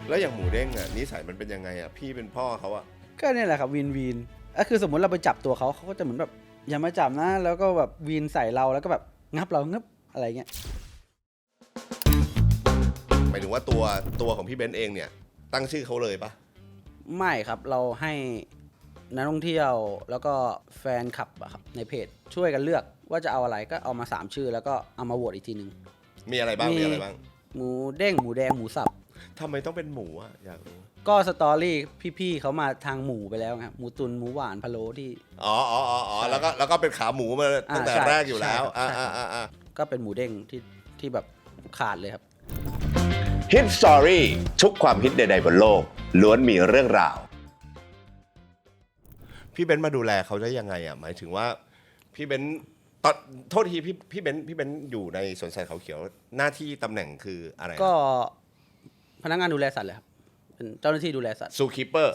แล้วอย่างหมูเด้งอ่ะนิสัยมันเป็นยังไงอ่ะพี่เป็นพ่อเขาอ่ะก็เนี่ยแหละครับวีนก็คือสมมติเราไปจับตัวเขาก็จะเหมือนแบบอย่ามาจับนะแล้วก็แบบวีนใส่เราแล้วก็แบบงับเรางับอะไรเงี้ยหมายถึงว่าตัวของพี่เบนซ์เองเนี่ยตั้งชื่อเขาเลยปะไม่ครับเราให้นักท่องเที่ยวแล้วก็แฟนคลับอะครับในเพจช่วยกันเลือกว่าจะเอาอะไรก็เอามา3ชื่อแล้วก็เอามาโหวตอีกทีนึงมีอะไรบ้างมีอะไรบ้างหมูเด้งหมูแดงหมูสับทำไมต้องเป็นหมูอ่ะอยากรู้ก็สตอรี่พี่ๆเขามาทางหมูไปแล้วครับหมูตุนหมูหวานพะโล้ที่อ๋อแล้วก็เป็นขาหมูมาตั้งแต่แรกอยู่แล้วก็เป็นหมูเด้งที่แบบขาดเลยครับฮิตสตอรี่ทุกความฮิตใดๆบนโลกล้วนมีเรื่องราวพี่เบนซ์มาดูแลเขาได้ยังไงอ่ะหมายถึงว่าพี่เบนซ์ตอนโทษทีพี่เบนซ์อยู่ในสวนสัตว์เขาเขียวหน้าที่ตำแหน่งคืออะไรก็พนักงานดูแลสัตว์เลยครับเป็นเจ้าหน้าที่ดูแลสัตว์ซูคีเปอร์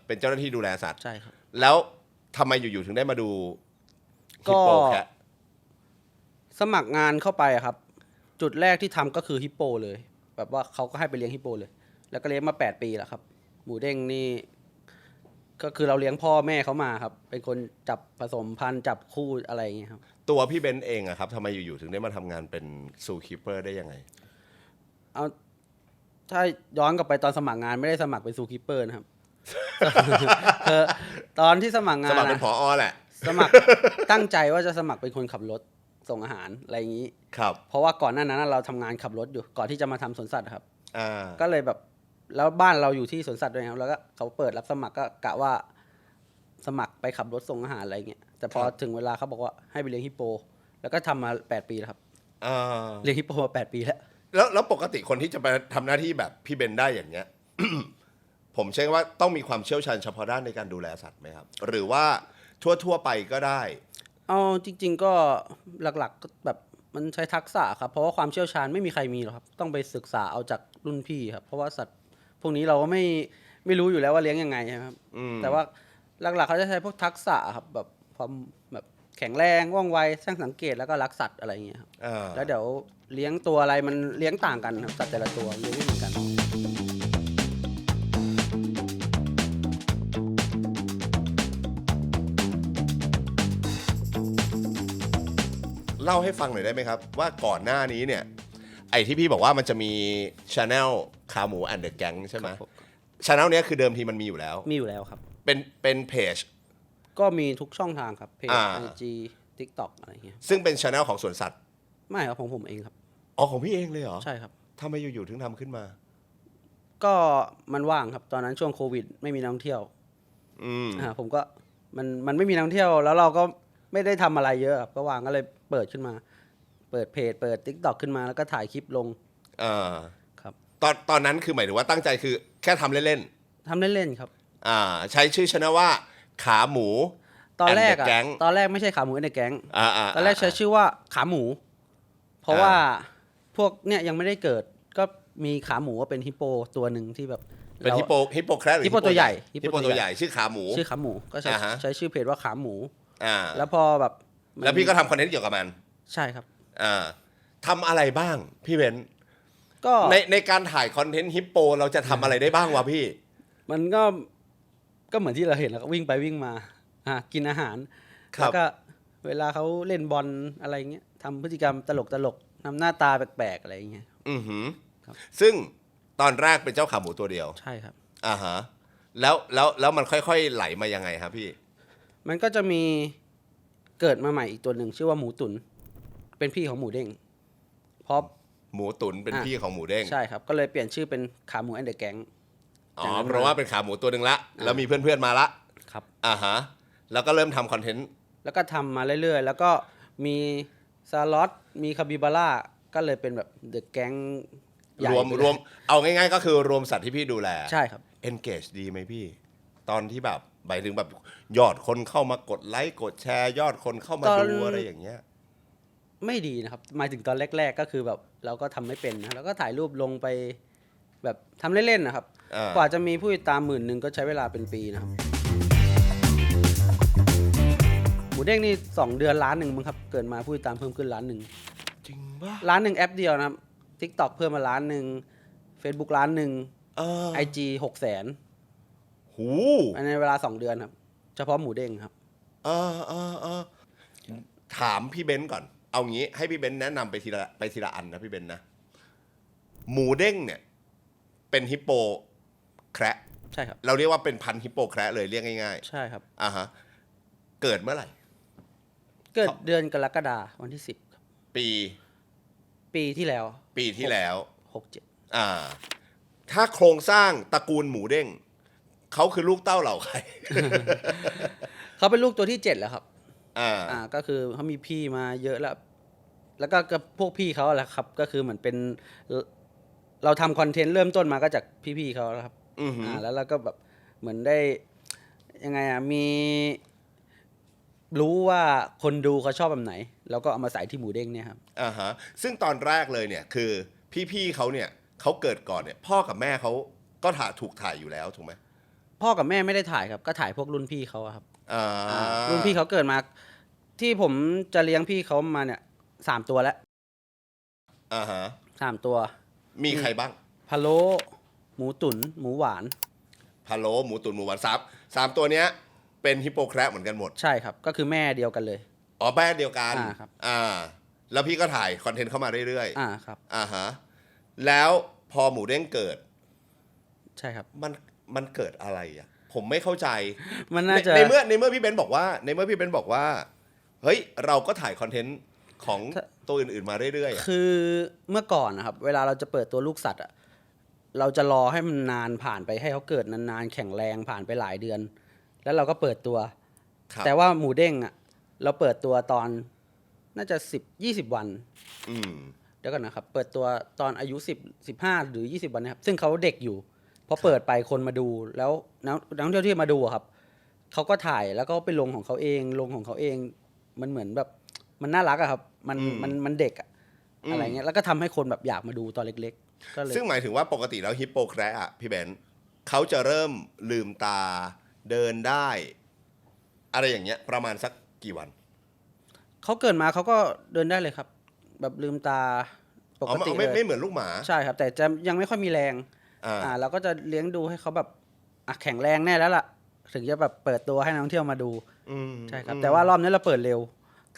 เป็นเจ้าหน้าที่ดูแลสัตว์ใช่ครับแล้วทำไมอยู่ๆถึงได้มาดูฮิปโปแคะสมัครงานเข้าไปครับจุดแรกที่ทำก็คือฮิปโปเลยแบบว่าเขาก็ให้ไปเลี้ยงฮิปโปเลยแล้วก็เลี้ยงมา8 ปีแล้วครับหมูเด้งนี่ก็คือเราเลี้ยงพ่อแม่เขามาครับเป็นคนจับผสมพันธุ์จับคู่อะไรอย่างเงี้ยครับตัวพี่เบนซ์เองอะครับทำไมอยู่ๆถึงได้มาทำงานเป็นซูคีเปอร์ได้ยังไงเอาถ้าย้อนกลับไปตอนสมัครงานไม่ได้สมัครเป็นซูคีเปอร์นะครับ ตอนที่สมัครงานเป็นผอ.แหละสมัครตั้งใจว่าจะสมัครเป็นคนขับรถส่งอาหารอะไรอย่างนี้ครับเพราะว่าก่อนหน้านั้นเราทำงานขับรถอยู่ก่อนที่จะมาทำสวนสัตว์ครับก็เลยแบบแล้วบ้านเราอยู่ที่สวนสัตว์ด้วยครับแล้วก็เขาเปิดรับสมัครก็กะว่าสมัครไปขับรถส่งอาหารอะไรเงี้ยแต่พอถึงเวลาเขาบอกว่าให้ไปเลี้ยงฮิปโปแล้วก็ทำมา8 ปีแล้วครับเลี้ยงฮิปโปมา8 ปีแล้วปกติคนที่จะไปทำหน้าที่แบบพี่เบนได้อย่างเงี้ย ผมเชื่อว่าต้องมีความเชี่ยวชาญเฉพาะด้านในการดูแลสัตว์ไหมครับหรือว่าทั่วไปก็ได้เอาจริงๆก็หลักๆก็แบบมันใช้ทักษะครับเพราะว่าความเชี่ยวชาญไม่มีใครมีหรอกครับต้องไปศึกษาเอาจากรุ่นพี่ครับเพราะว่าสัตว์พวกนี้เราก็ไม่รู้อยู่แล้วว่าเลี้ยงยังไงครับแต่ว่าหลักๆเขาจะใช้พวกทักษะครับแบบความแบบแข็งแรงว่องไวช่างสังเกตแล้วก็รักสัตว์อะไรอย่างเงี้ยครับแล้วเดี๋ยวเลี้ยงตัวอะไรมันเลี้ยงต่างกันครับสัตว์แต่ละตัวเลี้ยงไม่เหมือนกันเล่าให้ฟังหน่อยได้ไหมครับว่าก่อนหน้านี้เนี่ยไอ้ที่พี่บอกว่ามันจะมี Channel ขาหมูแอนด์เดอะแก๊งใช่ไหม Channel เนี้ยคือเดิมทีมันมีอยู่แล้วครับเป็นเพจก็มีทุกช่องทางครับเพจ IG TikTok อะไรเงี้ยซึ่งเป็น Channel ของสวนสัตว์ไม่ครับของผมเองครับอ๋อของพี่เองเลยเหรอใช่ครับทำไมอยู่ๆถึงทำขึ้นมาก็มันว่างครับตอนนั้นช่วงโควิดไม่มีนักท่องเที่ยวผมก็มันไม่มีนักท่องเที่ยวแล้วเราก็ไม่ได้ทำอะไรเยอะครับก็ว่างก็เลยเปิดขึ้นมาเปิดเพจเปิด TikTok ขึ้นมาแล้วก็ถ่ายคลิปลงครับตอนนั้นคือหมายถึงว่าตั้งใจคือแค่ทำเล่นๆครับใช้ชื่อ Channel ว่าขาหมูตอนแรกไม่ใช่ขาหมูในแก๊งตอนแรกใช้ชื่อว่าขาหมูเพราะว่าพวกเนี่ยยังไม่ได้เกิดก็มีขาหมูว่าเป็นฮิปโปตัวหนึ่งที่แบบเป็นฮิปโปแคระหรือฮิปโปตัวใหญ่ชื่อขาหมูก็ใช้ชื่อเพจว่าขาหมูแล้วพอแบบแล้วพี่ก็ทำคอนเทนต์เกี่ยวกับมันใช่ครับทำอะไรบ้างพี่เบนก็ในการถ่ายคอนเทนต์ฮิปโปเราจะทำอะไรได้บ้างวะพี่มันก็เหมือนที่เราเห็นแล้วก็วิ่งไปวิ่งมากินอาหารแล้วก็เวลาเขาเล่นบอลอะไรเงี้ยทำพฤติกรรมตลกทำหน้าตาแปลกๆอะไรเงี้ยซึ่งตอนแรกเป็นเจ้าขาหมูตัวเดียวใช่ครับแล้วมันค่อยๆไหลมายังไงครับพี่มันก็จะมีเกิดมาใหม่อีกตัวหนึ่งชื่อว่าหมูตุ๋นเป็นพี่ของหมูเด้งเพราะหมูตุ๋นเป็นพี่ของหมูเด้งใช่ครับก็เลยเปลี่ยนชื่อเป็นขาหมูแอนด์เดอะแก๊งเพราะว่าเป็นขาหมูตัวหนึ่งละแล้วมีเพื่อนๆมาละครับแล้วก็เริ่มทำคอนเทนต์แล้วก็ทำมาเรื่อยๆแล้วก็มีซาลอตมีคาบิบาร่าก็เลยเป็นแบบเดอะแก๊งรวมเอาง่ายๆก็คือรวมสัตว์ที่พี่ดูแลใช่ครับ engage ดีไหมพี่ตอนที่แบบหมายถึงแบบยอดคนเข้ามากดไลค์กดแชร์ยอดคนเข้ามาดูอะไรอย่างเงี้ยไม่ดีนะครับหมายถึงตอนแรกๆก็คือแบบเราก็ทำไม่เป็นนะแล้วก็ถ่ายรูปลงไปแบบทำเล่นๆนะครับกว่าจะมีผู้ติดตาม10,000ก็ใช้เวลาเป็นปีนะครับหมูเด้งนี่2 เดือน1,000,000มั้งครับเกิดมาผู้ติดตามเพิ่มขึ้น1,000,000จริงป่ะ1,000,000แอปเดียวนะครับ TikTok เพิ่มมา1,000,000 Facebook ล้านหนึ่ง IG 600,000 หู ในเวลา2 เดือนครับ เฉพาะหมูเด้งครับ เออถามพี่เบนซ์ก่อน เอางี้ให้พี่เบนซ์แนะนำไปทีละอันนะพี่เบนซ์นะ หมูเด้งเนี่ย เป็นฮิปโปแคระ ใช่ครับ เราเรียกว่าเป็นพันธุ์ฮิปโปแคระเลยเรียกง่าย ใช่ครับ ๆฮะเกิดเมื่อไหร่ เกิดเดือนกรกฎาคมวันที่10ครับ ปี ปีที่แล้ว ปีที่แล้ว 67 ถ้าโครงสร้างตระกูลหมูเด้งเขาคือลูกเต้าเหล่าใคร เขาเป็นลูกตัวที่7แล้วครับ อ่า ก็คือเขามีพี่มาเยอะแล้ว แล้วก็กับพวกพี่เขาแหละครับ ก็คือเหมือนเป็นเราทำคอนเทนต์เริ่มต้นมาก็จากพี่ๆเขาแล้วครับ อือหือ แล้วเราก็แบบเหมือนได้ยังไงมีรู้ว่าคนดูเขาชอบแบบไหน แล้วก็เอามาใส่ที่หมูเด้งเนี่ยครับ ฮะซึ่งตอนแรกเลยเนี่ยคือพี่ๆเขาเนี่ยเขาเกิดก่อนเนี่ยพ่อกับแม่เขาก็ถูกถ่ายอยู่แล้วถูกไหม พ่อกับแม่ไม่ได้ถ่ายครับ ก็ถ่ายพวกรุ่นพี่เขาอะครับ อ่า รุ่นพี่เขาเกิดมา ที่ผมจะเลี้ยงพี่เขามาเนี่ย3 ตัวแล้ว ฮะ 3 ตัว มีใครบ้าง พะโล้หมูตุ๋นหมูหวาน พะโล้หมูตุ๋นหมูหวานสามตัวเนี้ยเป็นฮิปโปแคระเหมือนกันหมด ใช่ครับ ก็คือแม่เดียวกันเลย อ๋อแม่เดียวกัน ครับ แล้วพี่ก็ถ่ายคอนเทนต์เข้ามาเรื่อย ครับ ฮะแล้วพอหมูเด้งเกิด ใช่ครับ มันเกิดอะไรอ่ะผมไม่เข้าใจ มันน่าจะ ในเมื่อพี่เบนซ์บอกว่าเฮ้ยเราก็ถ่ายคอนเทนต์ของตัวอื่นๆมาเรื่อยๆอะ คือเมื่อก่อนนะครับ เวลาเราจะเปิดตัวลูกสัตว์อ่ะเราจะรอให้มันนานผ่านไปให้เขาเกิดนานๆแข็งแรงผ่านไปหลายเดือน แล้วเราก็เปิดตัว ครับ แต่ว่าหมูเด้งอ่ะเราเปิดตัวตอนน่าจะ10-20 วัน อืม เดี๋ยวก่อนนะครับ เปิดตัวตอนอายุ15หรือ20 วันนะครับซึ่งเขาเด็กอยู่พอเปิดไปคนมาดูแล้วนักท่องเที่ยวที่มาดูอะครับเขาก็ถ่ายแล้วก็ไปลงของเขาเองมันเหมือนแบบมันน่ารักอะครับมันเด็กอะอะไรเงี้ยแล้วก็ทำให้คนแบบอยากมาดูตอนเล็กๆก็เลย ซึ่งหมายถึงว่าปกติแล้วฮิปโปแคระอ่ะพี่เบนซ์เขาจะเริ่มลืมตาเดินได้ อะไรอย่างเงี้ยประมาณสักกี่วัน เขาเกิดมาเขาก็เดินได้เลยครับ แบบลืมตาปกติ ไม่ เลย ไม่เหมือนลูกหมา ใช่ครับ แต่จะยังไม่ค่อยมีแรง เราก็จะเลี้ยงดูให้เขาแบบแข็งแรงแน่แล้วล่ะ ถึงจะแบบเปิดตัวให้นักท่องเที่ยวมาดูใช่ครับ แต่ว่ารอบนี้เราเปิดเร็ว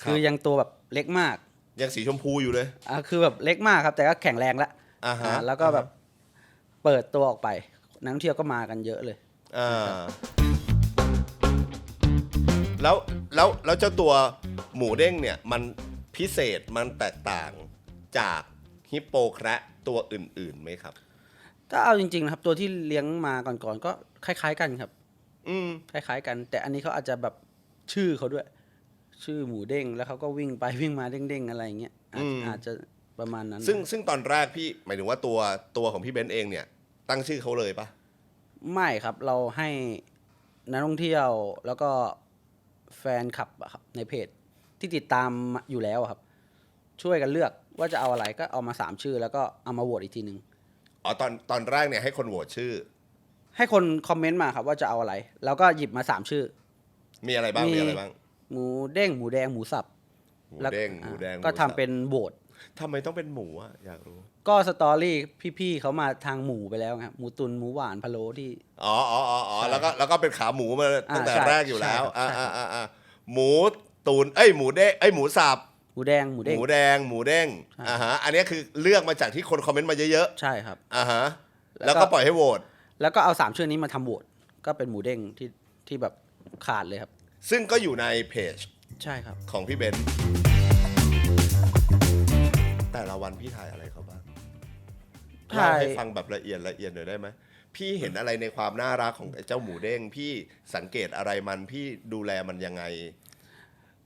คือยังตัวแบบเล็กมาก ยังสีชมพูอยู่เลย คือแบบเล็กมากครับ แต่ก็แข็งแรงแล้ว แล้วก็แบบเปิดตัวออกไปนักท่องเที่ยวก็มากันเยอะเลย แล้วเจ้าตัวหมูเด้งเนี่ยมันพิเศษมันแตกต่างจากฮิปโปแคระตัวอื่นๆไหมครับ ถ้าเอาจริงๆนะครับตัวที่เลี้ยงมาก่อนๆก็คล้ายๆกันครับ คล้ายๆกัน แต่อันนี้เขาอาจจะแบบชื่อเขาด้วย ชื่อหมูเด้งแล้วเขาก็วิ่งไปวิ่งมาเด้งๆอะไรอย่างเงี้ยอาจจะประมาณนั้น ซึ่งตอนแรกพี่หมายถึงว่าตัวของพี่เบนซ์เองเนี่ยตั้งชื่อเขาเลยปะ ไม่ครับเราให้นักท่องเที่ยวแล้วก็แฟนคลับอะครับในเพจที่ติดตามอยู่แล้วอะครับ ช่วยกันเลือกว่าจะเอาอะไรก็เอามา3 ชื่อแล้วก็เอามาโหวตอีกทีนึง อ๋อตอนแรกเนี่ยให้คนโหวตชื่อ ให้คนคอมเมนต์มาครับว่าจะเอาอะไร แล้วก็หยิบมา3 ชื่อ มีอะไรบ้าง หมูเด้งหมูแดงหมูสับ หมูเด้งหมูแดง ก็ หมู ทำ สับ เป็นโหวต ทำไมต้องเป็นหมูอะอยากรู้ ก็สตอรี่พี่ๆเขามาทางหมูไปแล้วครับหมูตุนหมูหวานพะโล้ที่ อ๋อแล้วก็เป็นขาหมูมาตั้งแต่ ใช่ แรกอยู่แล้ว ใช่ครับ หมูตูนหมูเด้งหมูสับ หมูแดงหมูเด้ง หมูแดงหมูเด้งอันนี้คือเลือกมาจากที่คนคอมเมนต์มาเยอะ ใช่ครับ ๆแล้วก็ปล่อยให้โหวต แล้วก็เอา3 ชื่อนี้มาทำโหวตก็เป็นหมูเด้งที่แบบขาดเลยครับ ซึ่งก็อยู่ในเพจ ใช่ครับ ของพี่เบนซ์แต่ละวันพี่ถ่ายอะไรเขาบ้างเล่าให้ฟังแบบละเอียดหน่อยได้ไหมพี่เห็นอะไรในความน่ารักของไอ้เจ้าหมูเด้งพี่สังเกตอะไรมันพี่ดูแลมันยังไง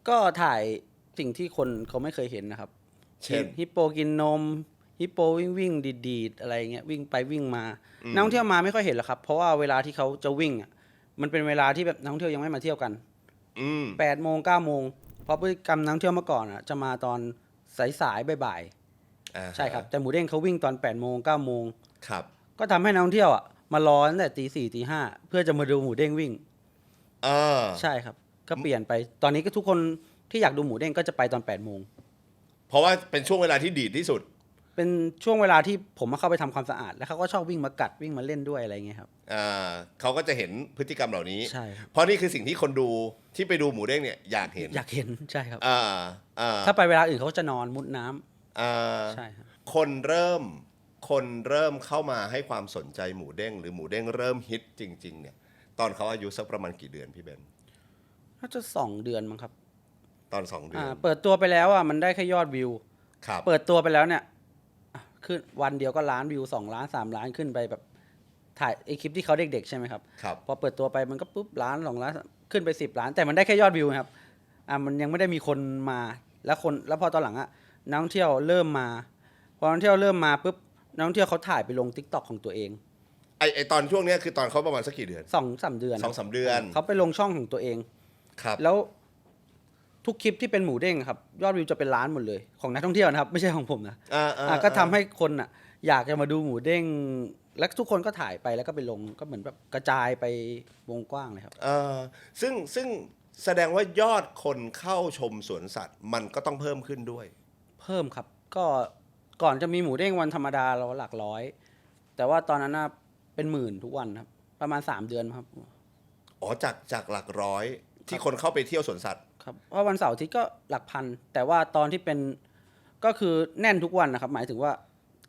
ก็ถ่ายสิ่งที่คนเขาไม่เคยเห็นนะครับ เช่น ฮิปโปกินนมฮิปโปวิ่งดีดอะไรเงี้ยวิ่งไปวิ่งมานักท่องเที่ยวมาไม่ค่อยเห็นหรอกครับ เพราะว่าเวลาที่เขาจะวิ่งอ่ะมันเป็นเวลาที่แบบนักท่องเที่ยวยังไม่มาเที่ยวกัน8 โมง 9 โมงเพราะพฤติกรรมนักท่องเที่ยวเมื่อก่อนอ่ะจะมาตอนสายๆบ่ายๆใช่ครับแต่หมูเด้งเขาวิ่งตอน8 โมง 9 โมง ครับ ก็ทำให้นักท่องเที่ยวอ่ะมารอตั้งแต่ตี 4 ตี 5เพื่อจะมาดูหมูเด้งวิ่งใช่ครับก็เปลี่ยนไปตอนนี้ก็ทุกคนที่อยากดูหมูเด้งก็จะไปตอน8 โมง เพราะว่าเป็นช่วงเวลาที่ดีดที่สุด เป็นช่วงเวลาที่ผมมาเข้าไปทำความสะอาดแล้วเขาก็ชอบวิ่งมากัดวิ่งมาเล่นด้วยอะไรเงี้ยครับ เขาก็จะเห็นพฤติกรรมเหล่านี้ ใช่ครับ เพราะนี่คือสิ่งที่คนดูที่ไปดูหมูเด้งเนี่ยอยากเห็น อยากเห็นใช่ครับ อ่าอ่า ถ้าไปเวลาอื่นเขาก็จะนอนมุดน้ำ อ่า ใช่ครับ คนเริ่มเข้ามาให้ความสนใจหมูเด้งหรือหมูเด้งเริ่มฮิตจริง ๆ เนี่ยตอนเขาอายุสักประมาณกี่เดือนพี่เบน น่าจะ2 เดือนมั้งครับ ตอน2 เดือน เปิดตัวไปแล้วมันได้แค่ยอดวิว ครับ เปิดตัวไปแล้วเนี่ยขึ้นวันเดียวก็ล้านวิว2 ล้าน3 ล้านขึ้นไปแบบถ่ายไอคลิปที่เขาเด็กๆใช่ไหมครับ ครับ พอเปิดตัวไปมันก็ปุ๊บล้าน2 ล้านขึ้นไป10 ล้าน แต่มันได้แค่ยอดวิวครับมันยังไม่ได้มีคนมาแล้วพอตอนหลังนักท่องเที่ยวเริ่มมาพอนักท่องเที่ยวเริ่มมาปุ๊บนักท่องเที่ยวเขาถ่ายไปลง TikTok ของตัวเอง ไอตอนช่วงเนี้ยคือตอนเขาประมาณสักกี่เดือน 2-3 เดือน 2-3 เดือน เขาไปลงช่องของตัวเอง ครับ แล้วทุกคลิปที่เป็นหมูเด้งครับยอดวิวจะเป็นล้านหมดเลยของนักท่องเที่ยวนะครับไม่ใช่ของผมนะก็ทำให้คนอยากจะมาดูหมูเด้งและทุกคนก็ถ่ายไปแล้วก็ไปลงก็เหมือนแบบกระจายไปวงกว้างเลยครับ ซึ่งแสดงว่ายอดคนเข้าชมสวนสัตว์มันก็ต้องเพิ่มขึ้นด้วย เพิ่มครับก็ก่อนจะมีหมูเด้งวันธรรมดาเราหลักร้อย แต่ว่าตอนนั้นเป็นหมื่นทุกวันครับประมาณ3 เดือนครับ อ๋อจากหลักร้อยที่คนเข้าไปเที่ยวสวนสัตว์ ครับเพราะวันเสาร์อาทิตย์ก็หลักพันแต่ว่าตอนที่เป็นก็คือแน่นทุกวันนะครับหมายถึงว่า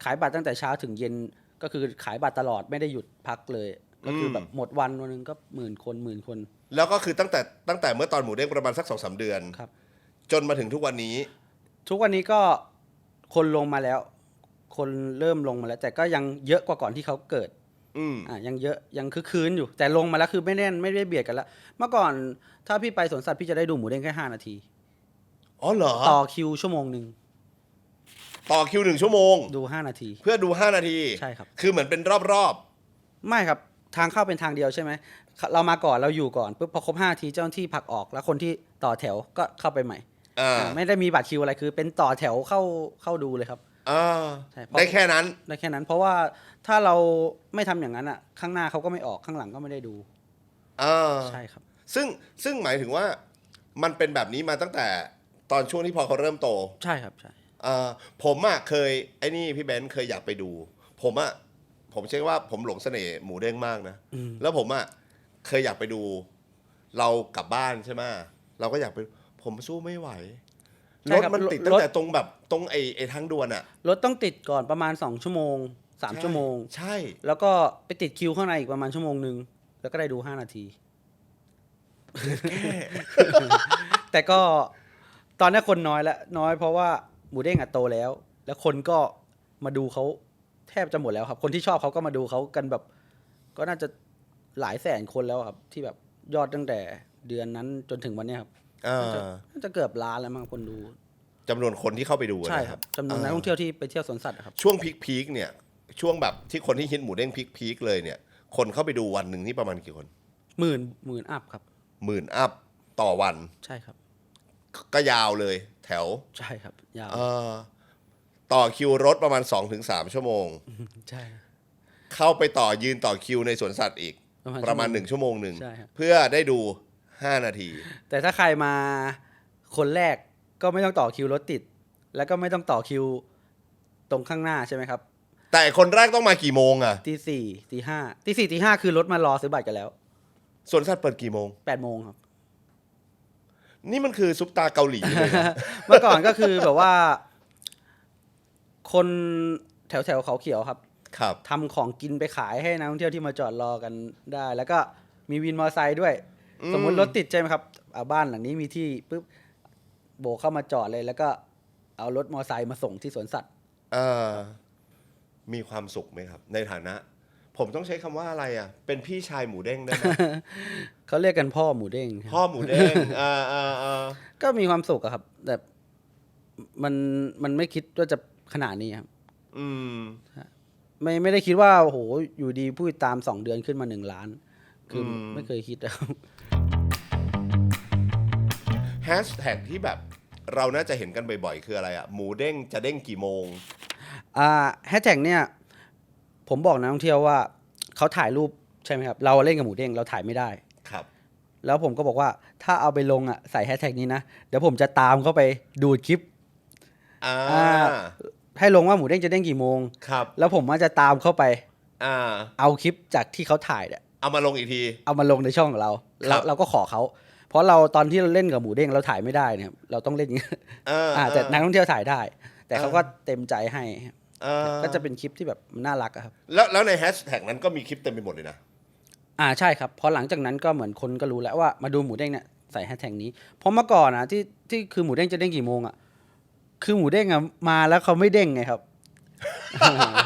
ขายบัตรตั้งแต่เช้าถึงเย็นก็คือขายบัตรตลอดไม่ได้หยุดพักเลยก็คือแบบหมดวันนึงก็หมื่นคน แล้วก็คือตั้งแต่เมื่อตอนหมูเด้งประมาณสัก 2-3 เดือน ครับ จนมาถึงทุกวันนี้ ทุกวันนี้ก็คนลงมาแล้ว คนเริ่มลงมาแล้ว แต่ก็ยังเยอะกว่าก่อนที่เขาเกิด ยังเยอะยังคึกคืนอยู่ แต่ลงมาแล้วคือไม่แน่นไม่ได้เบียดกันแล้ว เมื่อก่อนถ้าพี่ไปสวนสัตว์พี่จะได้ดูหมูเด้งแค่5 นาที อ๋อเหรอ ต่อคิวชั่วโมงหนึ่ง ต่อคิว1 ชั่วโมง ดู5 นาที เพื่อดู5 นาที ใช่ครับ คือเหมือนเป็นรอบ ไม่ครับทางเข้าเป็นทางเดียวใช่ไหมเรามาก่อนเราอยู่ก่อนปุ๊บพอครบ5 นาทีเจ้าหน้าที่ผลักออกแล้วคนที่ต่อแถวก็เข้าไปใหม่ ไม่ได้มีบัตรคิวอะไรคือเป็นต่อแถวเข้าดูเลยครับใช่เพราะ ได้แค่นั้น ได้แค่นั้น เพราะว่าถ้าเราไม่ทำอย่างนั้นข้างหน้าเขาก็ไม่ออกข้างหลังก็ไม่ได้ดูใช่ครับ ซึ่งหมายถึงว่ามันเป็นแบบนี้มาตั้งแต่ตอนช่วงที่พอเขาเริ่มโต ใช่ครับใช่ ผมเคยไอ้นี่พี่เบนซ์เคยอยากไปดู ผมเชื่อว่าผมหลงเสน่ห์หมูเด้งมากนะแล้วผมเคยอยากไปดู เรากลับบ้านใช่ไหมเราก็อยากไปผมสู้ไม่ไหวรถมันติดตั้งแต่ตรงแบบตรงไอ้ทางด่วนรถต้องติดก่อนประมาณ2 ชั่วโมง3 ชั่วโมง ใช่ แล้วก็ไปติดคิวข้างในอีกประมาณชั่วโมงนึงแล้วก็ได้ดู5 นาที แต่ก็ตอนนี้คนน้อยแล้วน้อยเพราะว่าหมูเด้งโตแล้วคนก็มาดูเขาแทบจะหมดแล้วครับคนที่ชอบเขาก็มาดูเขากันแบบก็น่าจะหลายแสนคนแล้วครับที่แบบยอดตั้งแต่เดือนนั้นจนถึงวันนี้ครับน่าจะเกือบล้านแล้วมั้งคนดูจำนวนคนที่เข้าไปดูใช่ครับจำนวนนักท่องเที่ยวที่ไปเที่ยวสวนสัตว์ครับช่วงพีคเนี่ยช่วงแบบที่คนที่ฮิตหมูเด้งพีคเลยเนี่ยคนเข้าไปดูวันหนึ่งนี่ประมาณกี่คนหมื่นอัพครับ10,000 อัพต่อวันใช่ครับก็ยาวเลยแถวใช่ครับยาวต่อคิวรถประมาณ 2-3 ชั่วโมงใช่เข้าไปยืนต่อคิวในสวนสัตว์อีกประมาณ1 ชั่วโมงหนึ่งเพื่อได้ดู5 นาทีแต่ถ้าใครมาคนแรกก็ไม่ต้องต่อคิวรถติดแล้วก็ไม่ต้องต่อคิวตรงข้างหน้าใช่ไหมครับแต่คนแรกต้องมากี่โมงตี 4 ตี 5 ตี 4 ตี 5คือรถมารอซื้อบัตรกันแล้วสวนสัตว์เปิดกี่โมง8 โมงครับนี่มันคือซุปตาเกาหลีเลย เมื่อก่อนก็คือแบบว่าคนแถวเขาเขียวครับทำของกินไปขายให้นักท่องเที่ยวที่มาจอดรอกันได้แล้วก็มีวินมอเตอร์ไซค์ด้วยสมมติรถติดใช่ไหมครับบ้านหลังนี้มีที่ปุ๊บโบกเข้ามาจอดเลยแล้วก็เอารถมอเตอร์ไซค์มาส่งที่สวนสัตว์มีความสุขไหมครับในฐานะ ผมต้องใช้คำว่าอะไรเป็นพี่ชายหมูเด้งได้ไหม เขาเรียกกันพ่อหมูเด้งพ่อหมูเด้งก็มีความสุขครับแต่มันไม่คิดว่าจะขนาดนี้ครับไม่ได้คิดว่าโอ้โหอยู่ดีผู้ติดตาม2 เดือนขึ้นมา1 ล้านคือไม่เคยคิดครับแฮชแท็กที่แบบเราน่าจะเห็นกันบ่อยๆคืออะไรหมูเด้งจะเด้งกี่โมงแฮชแท็กเนี่ยผมบอกนักท่องเที่ยวว่าเขาถ่ายรูปใช่ไหมครับเราเล่นกับหมูเด้งเราถ่ายไม่ได้ครับแล้วผมก็บอกว่าถ้าเอาไปลงใส่แฮชแท็กนี้นะเดี๋ยวผมจะตามเข้าไปดูดคลิป ให้ลงว่าหมูเด้งจะเด้งกี่โมง ครับ แล้วผมจะตามเข้าไป อ่า เอาคลิปจากที่เขาถ่ายเนี่ย เอามาลงอีกที เอามาลงในช่องของเรา ครั แล้ว บ เราก็ขอเขาเพราะเราตอนที่เราเล่นกับหมูเด้งเราถ่ายไม่ได้เนี่ยเราต้องเล่นอย่างเงี้ย แต่นักท่องเที่ยวถ่ายได้ แต่เขาก็เต็มใจให้ ก็จะเป็นคลิปที่แบบมันน่ารักอะครับ แล้วในแฮชแท็กนั้นก็มีคลิปเต็มไปหมดเลยนะ ใช่ครับพอหลังจากนั้นก็เหมือนคนก็รู้แล้วว่ามาดูหมูเด้งเนี่ยใส่แฮชแท็กนี้เพราะเมื่อก่อนนะที่คือหมูเด้งจะเด้งกี่โมงอะคือหมูเด้งอะมาแล้วเขาไม่เด้งไงครับ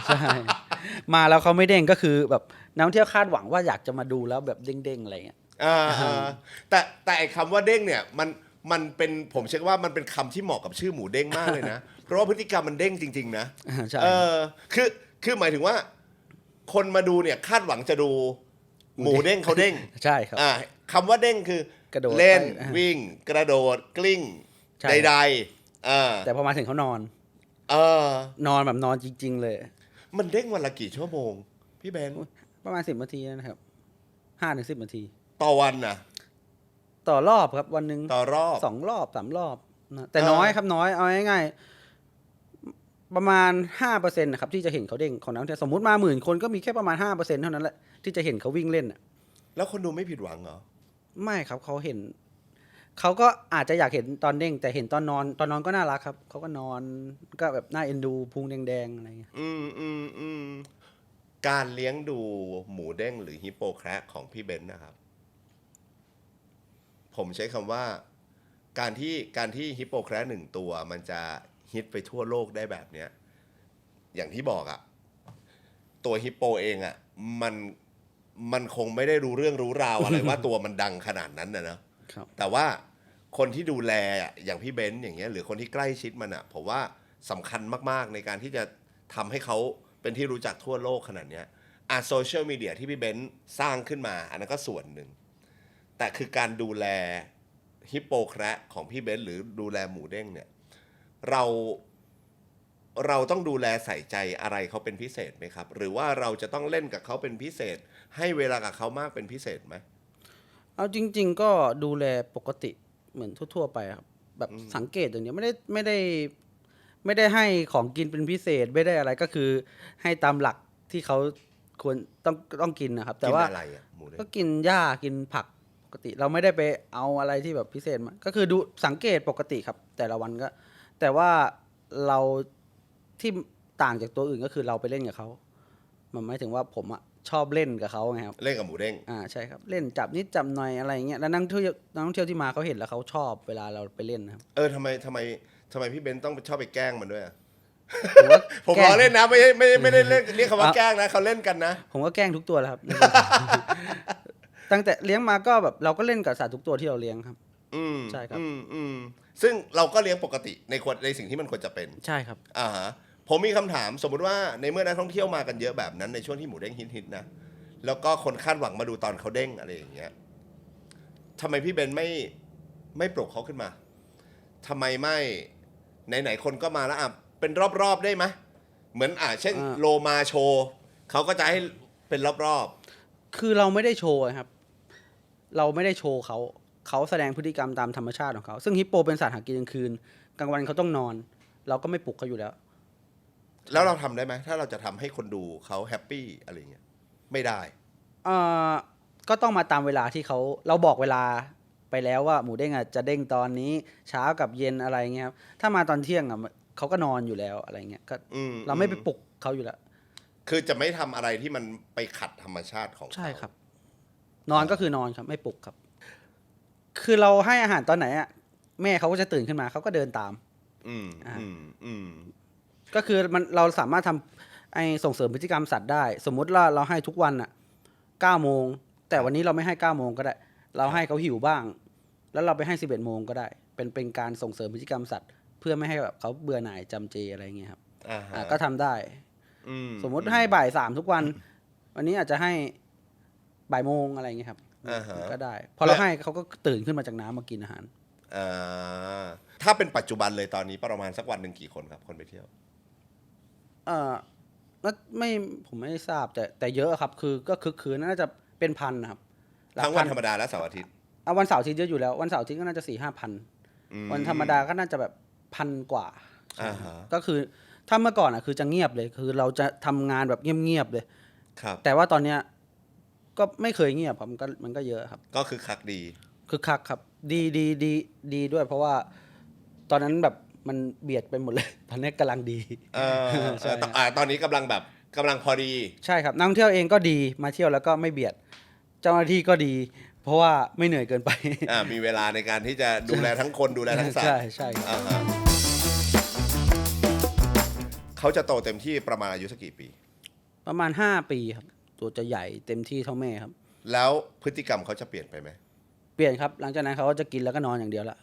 ใช่มาแล้วเขาไม่เด้งก็คือแบบนักท่องเที่ยวคาดหวังว่าอยากจะมาดูแล้วแบบเด้งๆอะไรเงี้ย แต่ไอ้คำว่าเด้งเนี่ยมันเป็นผมเชื่อว่ามันเป็นคำที่เหมาะกับชื่อหมูเด้งมากเลยนะ เพราะว่าพฤติกรรมมันเด้งจริงๆนะ ใช่ คือหมายถึงว่า คนมาดูเนี่ยคาดหวังจะดูหมูเด้งเขาเด้ง ใช่ครับ คำว่าเด้งคือก ระโดด เล่น ไป วิ่ง กระโดดกลิ้ง ใช่ ใดๆ แต่พอมาถึงเขานอน นอนแบบนอนจริง ๆ เลย มันเด้งวันละกี่ชั่วโมง พี่เบนซ์ ประมาณ10 นาทีนะครับ5 ถึง 10 นาที ต่อวันนะ ต่อรอบครับวันหนึ่ง ต่อรอบ 2 รอบ 3 รอบนะแต่น้อยครับน้อยเอาง่ายๆประมาณ 5%นะครับที่จะเห็นเขาเด้งของนักท่องเที่ยวสมมุติมา10,000 คนก็มีแค่ประมาณ 5%เท่านั้นแหละที่จะเห็นเขาวิ่งเล่นน่ะ แล้วคนดูไม่ผิดหวังเหรอ ไม่ครับเขาเห็นเขาก็อาจจะอยากเห็นตอนเด้งแต่เห็นตอนนอนก็น่ารักครับเขาก็นอนก็แบบน่าเอ็นดูพุงแดงๆอะไรเงี้ย การเลี้ยงดูหมูเด้งหรือฮิปโปแคระของพี่เบนซ์นะครับ ผมใช้คำว่าการที่ฮิปโปแคระหนึ่งตัวมันจะฮิตไปทั่วโลกได้แบบเนี้ยอย่างที่บอกอะตัวฮิปโปเองอะมันคงไม่ได้รู้เรื่องรู้ราวอะไร ว่าตัวมันดังขนาดนั้นนะครับ แต่ว่าคนที่ดูแลอะอย่างพี่เบนซ์อย่างเงี้ยหรือคนที่ใกล้ชิดมันอะผมว่าสำคัญมากๆในการที่จะทำให้เขาเป็นที่รู้จักทั่วโลกขนาดเนี้ยโซเชียลมีเดียที่พี่เบนซ์สร้างขึ้นมาอันนั้นก็ส่วนหนึ่งแต่คือการดูแลฮิปโปแคระของพี่เบนซ์หรือดูแลหมูเด้งเนี่ยเราต้องดูแลใส่ใจอะไรเขาเป็นพิเศษไหมครับหรือว่าเราจะต้องเล่นกับเขาเป็นพิเศษให้เวลากับเขามากเป็นพิเศษไหม เอาจริง ๆ ก็ดูแลปกติเหมือนทั่วๆไปครับแบบสังเกตอย่างเดียวไม่ได้ให้ของกินเป็นพิเศษไม่ได้อะไรก็คือให้ตามหลักที่เขาควรต้องกินนะครับ แต่ว่า กินอะไรอ่ะหมูเด้ง ก็กินหญ้ากินผักปกติ เราไม่ได้ไปเอาอะไรที่แบบพิเศษมาก็คือดูสังเกตปกติครับ แต่ละวันก็ แต่ว่าเราที่ต่างจากตัวอื่นก็คือเราไปเล่นกับเขามันหมายถึงว่าผมอะชอบเล่นกับเขาไงครับ เล่นกับหมูเด้ง ใช่ครับเล่นจับนิดจับหน่อยอะไรอย่างเงี้ยแล้วนักท่องเที่ยวที่มาเขาเห็นแล้วเขาชอบเวลาเราไปเล่นนะครับ ทำไมพี่เบนซ์ต้องชอบไปแกล้งมันด้วยอะ ผมว่า ผม แกล้ ล้อง เล่นนะไม่ได้เล่นเรียกคำว่าแกล้งนะเขาเล่นกันนะ ผมก็แกล้งทุกตัวแล้วครับ ตั้งแต่เลี้ยงมาก็แบบเราก็เล่นกับสัตว์ทุกตัวที่เราเลี้ยงครับ ใช่ครับ ซึ่งเราก็เลี้ยงปกติในสิ่งที่มันควรจะเป็น ใช่ครับ ฮะผมมีคำถามสมมุติว่าในเมื่อนักท่องเที่ยวมากันเยอะแบบนั้นในช่วงที่หมูเด้งฮิตๆนะแล้วก็คนคาดหวังมาดูตอนเขาเด้งอะไรอย่างเงี้ยทำไมพี่เบนไม่ปลุกเขาขึ้นมาทำไมไม่ไหนๆคนก็มาแล้วเป็นรอบๆได้ไหมเหมือนเช่นโลมาโชว์เขาก็จะให้เป็นรอบๆ คือเราไม่ได้โชว์ครับ เราไม่ได้โชว์เขาแสดงพฤติกรรมตามธรรมชาติของเขาซึ่งฮิปโปเป็นสัตว์หากินกลางคืนกลางวันเขาต้องนอน เราก็ไม่ปลุกเขาอยู่แล้ว แล้วเราทำได้ไหมถ้าเราจะทำให้คนดูเขาแฮปปี้อะไรเงี้ยไม่ได้ ก็ต้องมาตามเวลาที่เราบอกเวลาไปแล้วว่าหมูเด้งจะเด้งตอนนี้เช้ากับเย็นอะไรเงี้ยครับถ้ามาตอนเที่ยงเขาก็นอนอยู่แล้วอะไรเงี้ยก็เราไม่ไปปลุกเขาอยู่แล้ว คือจะไม่ทำอะไรที่มันไปขัดธรรมชาติของเขา ใช่ครับ นอนก็คือนอนครับไม่ปลุกครับ คือเราให้อาหารตอนไหนอ่ะแม่เขาก็จะตื่นขึ้นมาเขาก็เดินตามก็คือเราสามารถทำส่งเสริมพฤติกรรมสัตว์ได้ สมมุติว่าเราให้ทุกวันอ่ะ9 โมงแต่วันนี้เราไม่ให้9 โมงก็ได้ เราให้เขาหิวบ้าง แล้วเราไปให้11 โมงก็ได้เป็นการส่งเสริมพฤติกรรมสัตว์ เพื่อไม่ให้แบบเขาเบื่อหน่ายจำเจอะไรเงี้ยครับก็ทำได้สมมุติให้บ่าย 3ทุกวัน วันนี้อาจจะให้บ่ายโมงอะไรเงี้ยครับก็ได้พอเราให้เขาก็ตื่นขึ้นมาจากน้ำมากินอาหาร ถ้าเป็นปัจจุบันเลยตอนนี้ประมาณสักวันหนึ่งกี่คนครับคนไปเที่ยวผมไม่ทราบแต่เยอะครับคือก็คึกคืนน่าจะเป็นพันนะครับ ทั้งวันธรรมดาและเสาร์อาทิตย์วันเสาร์อาทิตย์เยอะอยู่แล้ววันเสาร์อาทิตย์ก็น่าจะ4-5 พันวันธรรมดาก็น่าจะแบบ1,000 กว่าก็คือ ถ้าเมื่อก่อนคือจะเงียบเลย คือเราจะทำงานแบบเงียบๆเลย ครับ แต่ว่าตอนเนี้ยก็ไม่เคยเงียบครับมันก็เยอะครับ ก็คือคักดี คือคักครับดีด้วย เพราะว่าตอนนั้นแบบมันเบียดไปหมดเลย ตอนนี้กำลังดี ใช่ ตอนนี้กำลังพอดี ใช่ครับนักท่องเที่ยวเองก็ดีมาเที่ยวแล้วก็ไม่เบียด เจ้าหน้าที่ก็ดี เพราะว่าไม่เหนื่อยเกินไป มีเวลาในการที่จะดูแลทั้งคนดูแลทั้งสัตว์ ใช่ครับ อ่าฮะเขาจะโตเต็มที่ประมาณอายุสักกี่ปี ประมาณ5 ปีครับ ตัวจะใหญ่เต็มที่เท่าแม่ครับ แล้วพฤติกรรมเขาจะเปลี่ยนไปไหม เปลี่ยนครับ หลังจากนั้นเขาก็จะกินแล้วก็นอนอย่างเดียวละ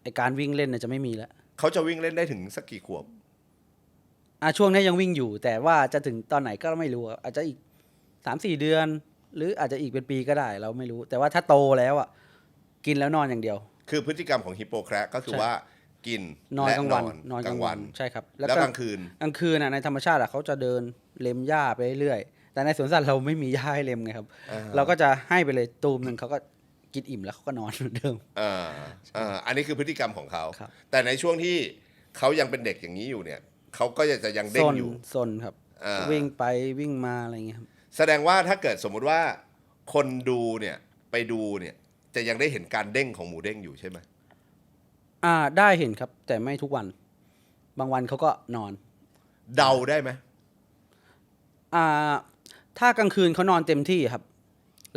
ไอการวิ่งเล่นเนี่ยจะไม่มีแล้ว เขาจะวิ่งเล่นได้ถึงสักกี่ขวบ ช่วงนี้ยังวิ่งอยู่ แต่ว่าจะถึงตอนไหนก็ไม่รู้ครับอาจจะอีก3-4 เดือน หรืออาจจะอีกเป็นปีก็ได้เราไม่รู้ แต่ว่าถ้าโตแล้วกินแล้วนอนอย่างเดียว คือพฤติกรรมของฮิปโปแคระก็คือ ใช่ ว่ากิน นอน และ กลางวัน นอนกลางวัน ใช่ครับ แล้วกลางคืน กลางคืนในธรรมชาติเขาจะเดินเล็มหญ้าไปเรื่อยๆแต่ในสวนสัตว์เราไม่มีหญ้าให้เล็มไงครับ เราก็จะให้ไปเลยตูมหนึ่งเขาก็กินอิ่มแล้วเขาก็นอนเหมือนเดิม อันนี้คือพฤติกรรมของเขา ครับ แต่ในช่วงที่เขายังเป็นเด็กอย่างนี้อยู่เนี่ยเขาก็จะยังเด้งอยู่ ซนครับ อ่า วิ่งไปวิ่งมาอะไรเงี้ยครับ แสดงว่าถ้าเกิดสมมุติว่าคนดูเนี่ยไปดูเนี่ยจะยังได้เห็นการเด้งของหมูเด้งอยู่ใช่ไหม ได้เห็นครับ แต่ไม่ทุกวัน บางวันเขาก็นอน เดาได้ไหม ถ้ากลางคืนเขานอนเต็มที่ครับ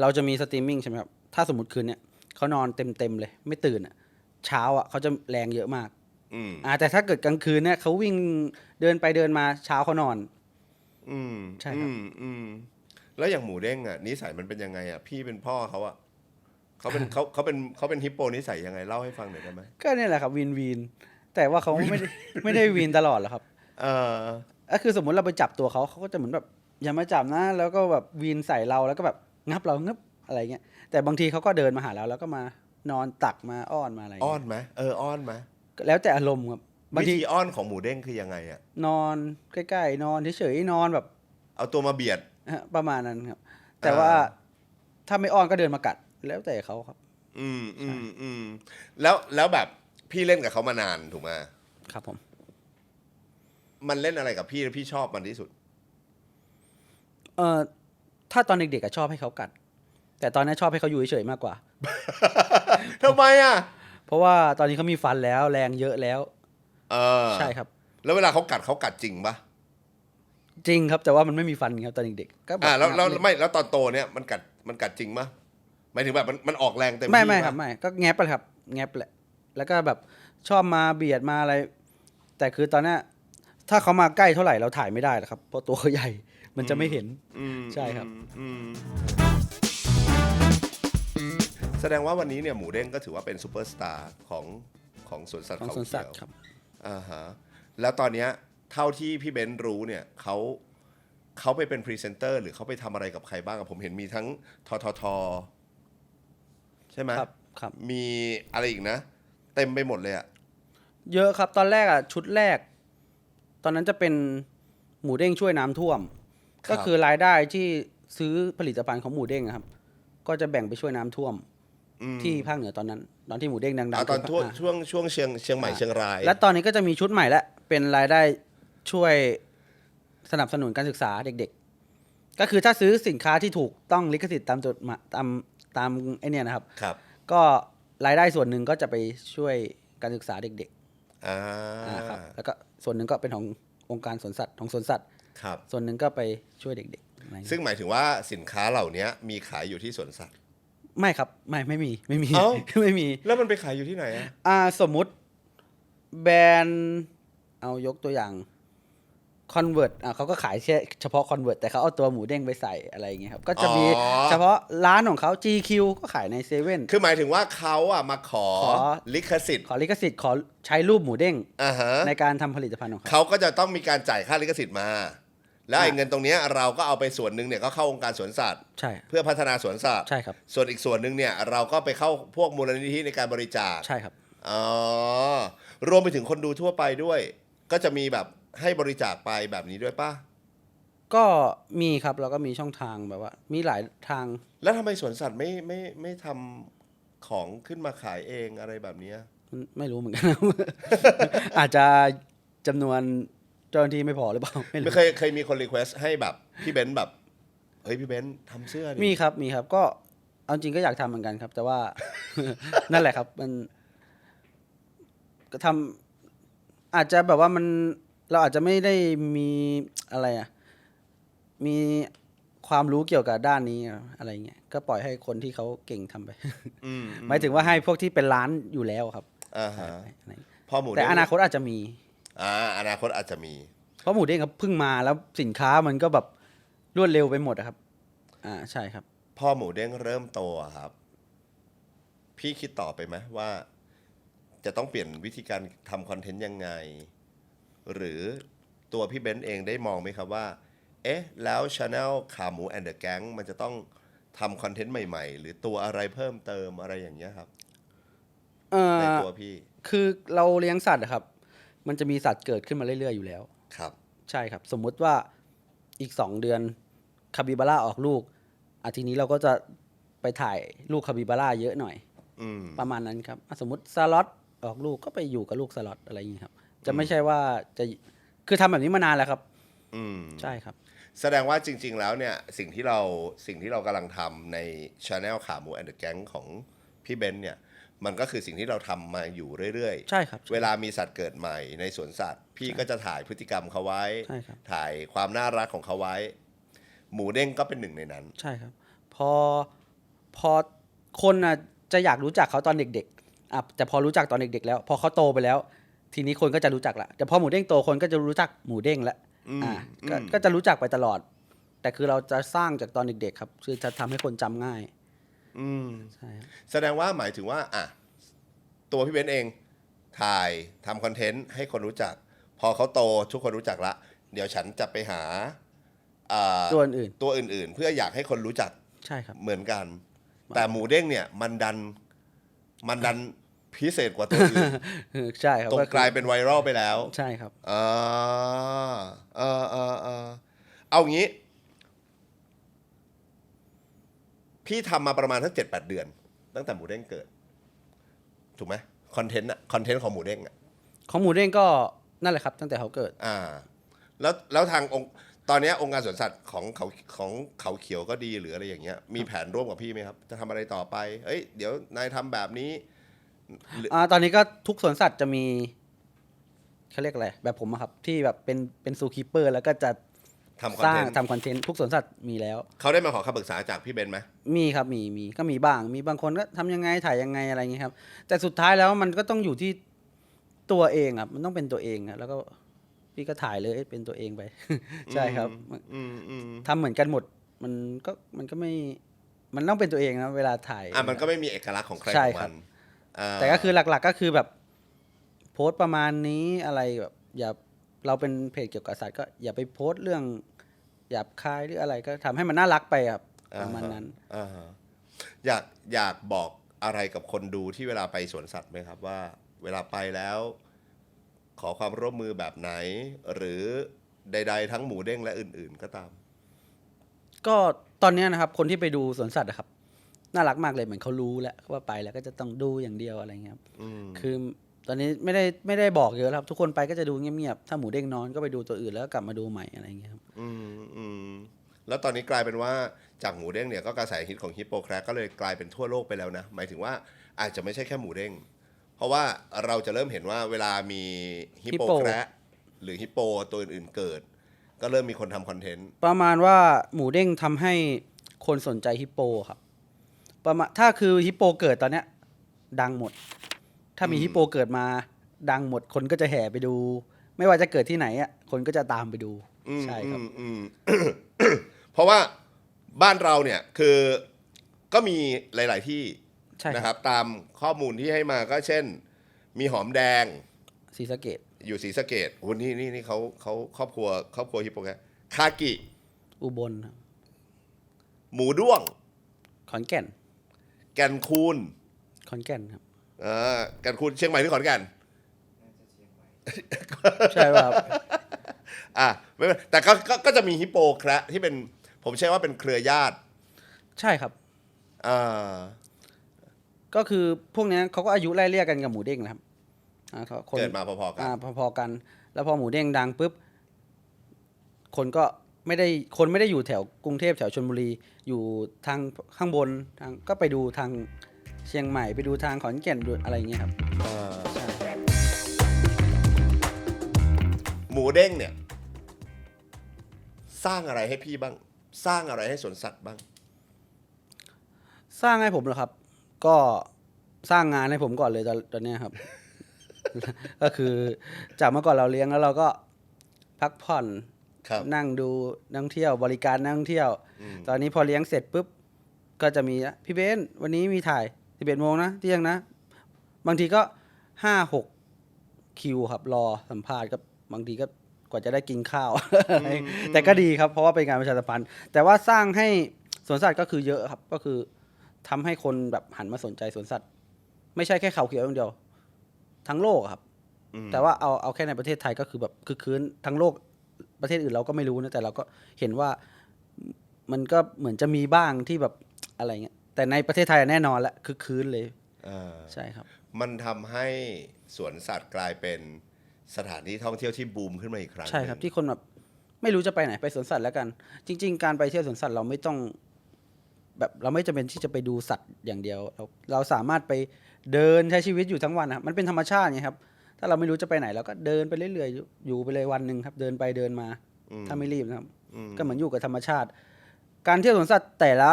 เราจะมีสตรีมมิ่งใช่ไหมครับ ถ้าสมมติคืนเนี้ยเขานอนเต็มเลย ไม่ตื่นเช้าเขาจะแรงเยอะมาก แต่ถ้าเกิดกลางคืนเนี่ยเขาวิ่งเดินไปเดินมาเช้าเขานอน ใช่ครับ แล้วอย่างหมูเด้งอ่ะนิสัยมันเป็นยังไงอ่ะพี่เป็นพ่อเขาอ่ะเขาเป็นฮิปโปนิสัยยังไงเล่าให้ฟังหน่อยได้ไหม ก็เนี่ยแหละครับวีนแต่ว่าเขาไม่ได้วีนตลอดหรอกครับ ก็คือสมมติเราไปจับตัวเขาก็จะเหมือนแบบอย่ามาจับนะ แล้วก็แบบวีนใส่เราแล้วก็แบบงับเรางับอะไรเงี้ยแต่บางทีเขาก็เดินมาหาเราแล้วก็มานอนตักมาอ้อนมาอะไร อ้อ เงี้ย นไหมอ้อนไหม แล้วแต่อารมณ์ครับบาง วิ ที ธีอ้อนของหมูเด้งคือยังไงอ่ะ นอนใกล้ๆนอนเฉยๆนอนแบบ เอาตัวมาเบียด ประมาณนั้นครับ แต่ว่าถ้าไม่อ้อนก็เดินมากัดแล้วแต่เขาครับ แล้วแบบพี่เล่นกับเขามานานถูกไหม ครับผม มันเล่นอะไรกับพี่แล้วพี่ชอบมันที่สุด ถ้าตอนเด็กๆชอบให้เขากัด แต่ตอนนี้ชอบให้เขาอยู่เฉยๆมากกว่า ทำไมอ่ะ เพราะว่าตอนนี้เขามีฟันแล้วแรงเยอะแล้วใช่ครับ แล้วเวลาเขากัดจริงปะ จริงครับแต่ว่ามันไม่มีฟันครับตอนเด็กๆก็แบบ แล้วตอนโตเนี่ยมันกัดจริงปะหมายถึงแบบมันออกแรงเต็มที่ ไม่ ปะ ครับไม่ก็แงบไปครับแงบแหละแล้วก็แบบชอบมาเบียดมาอะไร แต่คือตอนนี้ถ้าเขามาใกล้เท่าไหร่เราถ่ายไม่ได้หรอกครับเพราะตัวเขาใหญ่มันจะไม่เห็นใช่ครับ แสดงว่าวันนี้เนี่ยหมูเด้งก็ถือว่าเป็นซูเปอร์สตาร์ของสวนสัตว์ ของ เขา สวนสัต เขียว ว์ครับ แล้วตอนเนี้ยเท่าที่พี่เบนซ์รู้เนี่ยเขาไปเป็นพรีเซนเตอร์หรือเขาไปทำอะไรกับใครบ้างอะผมเห็นมีทั้งทใช่ไหม ครับ มีอะไรอีกนะ เต็มไปหมดเลยอะ เยอะครับตอนแรกชุดแรก ตอนนั้นจะเป็นหมูเด้งช่วยน้ำท่วม ก็คือรายได้ที่ซื้อผลิตภัณฑ์ของหมูเด้งครับ ก็จะแบ่งไปช่วยน้ำท่วมที่ภาคเหนือตอนนั้น ตอนที่หมูเด้งดังๆ ตอนช่วงเชียงใหม่เชียงราย และตอนนี้ก็จะมีชุดใหม่แล้วเป็นรายได้ช่วยสนับสนุนการศึกษาเด็กๆ ก็คือถ้าซื้อสินค้าที่ถูกต้องลิขสิทธิ์ตามจดมาตามไอเนี่ยนะครับ ครับ ก็รายได้ส่วนหนึ่งก็จะไปช่วยการศึกษาเด็กครับแล้วก็ส่วนหนึ่งก็เป็นขององค์การสวนสัตว์ของสวนสัตว์ ครับ ส่วนหนึ่งก็ไปช่วยเด็กๆอะไรอย่างเงี้ย ซึ่งหมายถึงว่าสินค้าเหล่านี้มีขายอยู่ที่สวนสัตว์ ไม่ครับไม่มี เอ้า ไม่มี แล้วมันไปขายอยู่ที่ไหนอะ สมมุติแบรนด์เอายกตัวอย่างคอนเวิร์ตเขาก็ขายเฉพาะคอนเวิร์ตแต่เขาเอาตัวหมูเด้งไปใส่อะไรอย่างเงี้ยครับก็จะมีเฉพาะร้านของเขา GQ ก็ขายในเซเว่น คือหมายถึงว่าเขาอะมาขอลิขสิทธิ์ ขอลิขสิทธิ์ขอใช้รูปหมูเด้ง ฮะ ในการทำผลิตภัณฑ์ของเขา เขาก็จะต้องมีการจ่ายค่าลิขสิทธิ์มา แล้วไอ้เงินตรงเนี้ยเราก็เอาไปส่วนหนึ่งเนี่ยก็เข้าองค์การสวนสัตว์ ใช่ เพื่อพัฒนาสวนสัตว์ ใช่ครับ ส่วนอีกส่วนหนึ่งเนี่ยเราก็ไปเข้าพวกมูลนิธิในการบริจาค ใช่ครับ รวมไปถึงคนดูทั่วไปด้วย ก็จะมีแบบให้บริจาคไปแบบนี้ด้วยป่ะ ก็มีครับเราก็มีช่องทางแบบว่า มีหลายทาง แล้วทำไมสวนสัตว์ไม่ทำของขึ้นมาขายเองอะไรแบบเนี้ย ไม่รู้เหมือนกัน อาจจะจำนวน เจ้าหน้าที่ไม่พอหรือเปล่าไม่รู้ ไม่เคยมีคนรีเควสให้แบบพี่เบนซ์แบบเฮ้ยพี่เบนซ์ทำเสื้อดิ มีครับก็เอาจริงก็อยากทำเหมือนกันครับ แต่ว่า นั่นแหละครับ มันก็ทำอาจจะแบบว่ามันเราอาจจะไม่ได้มีอะไรอ่ะมีความรู้เกี่ยวกับด้านนี้อะไรเงี้ยก็ปล่อยให้คนที่เขาเก่งทำไป อืม หมายถึงว่าให้พวกที่เป็นร้านอยู่แล้วครับ อ่าฮะ อะไรเงี้ย พอหมู แต่ เด้ง อนาคตอาจจะมี อนาคตอาจจะมี เพราะหมูเด้งครับเพิ่งมาแล้วสินค้ามันก็แบบรวดเร็วไปหมดอะครับใช่ครับ พอหมูเด้งเริ่มโตอะครับ พี่คิดต่อไปไหมว่า จะต้องเปลี่ยนวิธีการทำคอนเทนต์ยังไง หรือตัวพี่เบนซ์เองได้มองไหมครับว่า เอ๊ะ แล้วช anel ขาหมูแอนด์เดอะแก๊งมันจะต้องทำคอนเทนต์ใหม่ๆ หรือตัวอะไรเพิ่มเติมอะไรอย่างเงี้ยครับ ในตัวพี่ คือเราเลี้ยงสัตว์อะครับ มันจะมีสัตว์เกิดขึ้นมาเรื่อยๆอยู่แล้ว ครับ ใช่ครับ สมมุติว่าอีก2 เดือนคาบิบาร่าออกลูกทีนี้เราก็จะไปถ่ายลูกคาบิบาร่าเยอะหน่อย อืม ประมาณนั้นครับสมมติสล็อตออกลูกก็ไปอยู่กับลูกสล็อตอะไรอย่างนี้ครับ จะไม่ใช่ว่าจะคือทำแบบนี้มานานแล้วครับ อืม ใช่ครับ แสดงว่าจริง ๆ แล้วเนี่ยสิ่งที่เรากำลังทำใน Channel ขาหมูแอนด์เดอะแก๊งของพี่เบนซ์เนี่ย มันก็คือสิ่งที่เราทำมาอยู่เรื่อยๆ ใช่ครับ เวลามีสัตว์เกิดใหม่ในสวนสัตว์ พี่ก็จะถ่ายพฤติกรรมเขาไว้ ใช่ครับ ถ่ายความน่ารักของเขาไว้ หมูเด้งก็เป็นหนึ่งในนั้น ใช่ครับ พอคนอ่ะจะอยากรู้จักเขาตอนเด็กๆแต่พอรู้จักตอนเด็กๆแล้ว พอเขาโตไปแล้ว ทีนี้คนก็จะรู้จักละแต่พอหมูเด้งโตคนก็จะรู้จักหมูเด้งแล้วก็จะรู้จักไปตลอด แต่คือเราจะสร้างจากตอนเด็กๆครับคือจะทำให้คนจำง่าย อืม ใช่ครับ แสดงว่าหมายถึงว่าตัวพี่เบนซ์เองถ่ายทำคอนเทนต์ให้คนรู้จัก พอเขาโตทุกคนรู้จักละ เดี๋ยวฉันจะไปหาตัวอื่น ตัวอื่นๆ เพื่ออยากให้คนรู้จัก ใช่ครับ เหมือนกัน แต่หมูเด้งเนี่ยมันดันพิเศษกว่าตัวอื่น ใช่ครับ ตรงกลายเป็นไวรัลไปแล้ว ใช่ครับ เอางี้ พี่ทำมาประมาณทั้ง7-8 เดือน ตั้งแต่หมูเด้งเกิด ถูกไหมคอนเทนต์ของหมูเด้งอะ ของหมูเด้งก็นั่นแหละครับตั้งแต่เขาเกิด แล้วทางตอนนี้องค์การสวนสัตว์ของเขาเขียวก็ดีหรืออะไรอย่างเงี้ย มีแผนร่วมกับพี่ไหมครับ จะทำอะไรต่อไปเฮ้ยเดี๋ยวนายทำแบบนี้ ตอนนี้ก็ทุกสวนสัตว์จะมีเขาเรียกอะไรแบบผมอะครับ ที่แบบเป็นซูคีเปอร์แล้วก็จะ ทำคอน สร้า เท ง นต์ ทำคอนเทนต์ทุกสวนสัตว์มีแล้ว เขาได้มาขอคำปรึกษาจากพี่เบนซ์ไหม มีครับมีก็มีบ้าง มีบางคนก็ทำยังไงถ่ายยังไงอะไรอย่างเงี้ยครับ แต่สุดท้ายแล้วมันก็ต้องอยู่ที่ตัวเองครับมันต้องเป็นตัวเองอะแล้วก็พี่ก็ถ่ายเลยเป็นตัวเองไป ใช่ครับทำเหมือนกันหมดมันก็ไม่มันต้องเป็นตัวเองนะเวลาถ่าย มันก็ไม่มีเอกลักษณ์ของใคร ใช่ ของ ครั มั บ น แต่ก็คือหลักๆก็คือแบบโพสต์ประมาณนี้อะไรแบบอย่าเราเป็นเพจเกี่ยวกับสัตว์ก็อย่าไปโพสต์เรื่องหยาบคายหรืออะไรก็ทำให้มันน่ารักไปครับประมาณนั้น อยากบอกอะไรกับคนดูที่เวลาไปสวนสัตว์ไหมครับว่า เวลาไปแล้ว ขอความร่วมมือแบบไหน หรือใดๆทั้งหมูเด้งและอื่นๆก็ตาม ก็ตอนเนี้ยนะครับ คนที่ไปดูสวนสัตว์อะครับ น่ารักมากเลยเหมือนเขารู้แล้วว่าไปแล้วก็จะต้องดูอย่างเดียวอะไรเงี้ยครับคือตอนนี้ไม่ได้บอกเยอะแล้วครับ ทุกคนไปก็จะดูเงียบๆถ้าหมูเด้งนอนก็ไปดูตัวอื่นแล้วก็กลับมาดูใหม่อะไรเงี้ยครับ แล้วตอนนี้กลายเป็นว่าจากหมูเด้งเนี่ยก็กระแสฮิตของฮิปโปแคร์ก็เลยกลายเป็นทั่วโลกไปแล้วนะหมายถึงว่าอาจจะไม่ใช่แค่หมูเด้งเพราะว่าเราจะเริ่มเห็นว่าเวลามีฮิปโปแคร์หรือฮิปโปตัวอื่นๆเกิด ก็เริ่มมีคนทำคอนเทนต์ ประมาณว่าหมูเด้งทำให้คนสนใจฮิปโปครับประมาณถ้าคือฮิปโปเกิดตอนเนี้ยดังหมด ถ้ามีฮิปโปเกิดมาดังหมดคนก็จะแห่ไปดู ไม่ว่าจะเกิดที่ไหนอ่ะคนก็จะตามไปดูใช่ครับ เพราะว่าบ้านเราเนี่ยคือก็มีหลาย ๆ ที่ ใช่ครับ นะครับ ตามข้อมูลที่ให้มาก็เช่น มีหอมแดง ศรีสะเกษ อยู่ศรีสะเกษโอ้นี่เขาครอบครัวฮิปโปแคร์คากิ อุบลครับ หมูด้วง ขอนแก่น แก่นคูน ขอนแก่นครับ แก่นคูนเชียงใหม่หรือขอนแก่น ใช่ป่ะครับ ไม่เป็นแต่ก็จะมีฮิปโปแคระที่เป็นผมใช้ว่าเป็นเครือญาติ ใช่ครับ ก็คือพวกเนี้ยเขาก็อายุไล่เลี่ยกันกับหมูเด้งนะครับ เกิดมาพอๆกัน พอๆกัน แล้วพอหมูเด้งดังปุ๊บ คนไม่ได้อยู่แถวกรุงเทพแถวชลบุรีอยู่ทางข้างบนทางก็ไปดูทางเชียงใหม่ไปดูทางขอนแก่นดูอะไรอย่างเงี้ยครับใช่ หมูเด้งเนี่ย สร้างอะไรให้พี่บ้าง สร้างอะไรให้สวนสัตว์บ้าง สร้างให้ผมเหรอครับ ก็สร้างงานให้ผมก่อนเลยตอนเนี้ยครับ ก็คือจากเมื่อก่อนเราเลี้ยงแล้วเราก็พักผ่อน ครับ นั่งดูนักท่องเที่ยวบริการนักท่องเที่ยว ตอนนี้พอเลี้ยงเสร็จปุ๊บก็จะมีพี่เบนซ์วันนี้มีถ่าย11 โมงนะเที่ยงนะ บางทีก็5-6 คิวครับรอสัมภาษณ์ก็บางทีก็กว่าจะได้กินข้าว แต่ก็ดีครับเพราะว่าเป็นการประชาสัมพันธ์แต่ว่าสร้างให้สวนสัตว์ก็คือเยอะครับก็คือทำให้คนแบบหันมาสนใจสวนสัตว์ไม่ใช่แค่เขาเขียวอย่างเดียวทั้งโลกครับแต่ว่าเอาแค่ในประเทศไทยก็คือแบบคือคืนทั้งโลกประเทศอื่นเราก็ไม่รู้นะแต่เราก็เห็นว่ามันก็เหมือนจะมีบ้างที่แบบอะไรเงี้ยแต่ในประเทศไทยแน่นอนละคือคืนเลยใช่ครับ มันทำให้สวนสัตว์กลายเป็นสถานที่ท่องเที่ยวที่บูมขึ้นมาอีกครั้ง ใช่ครับ หนึ่ง ที่คนแบบไม่รู้จะไปไหนไปสวนสัตว์แล้วกัน จริง ๆ การไปเที่ยวสวนสัตว์เราไม่ต้องแบบเราไม่จำเป็นที่จะไปดูสัตว์อย่างเดียวเราสามารถไปเดินใช้ชีวิตอยู่ทั้งวันนะครับมันเป็นธรรมชาติไงครับถ้าเราไม่รู้จะไปไหนเราก็เดินไปเรื่อยๆอยู่ไปเลยวันหนึ่งครับเดินไปเดินมาถ้าไม่รีบนะครับก็เหมือนอยู่กับธรรมชาติ การเที่ยวสวนสัตว์แต่ละ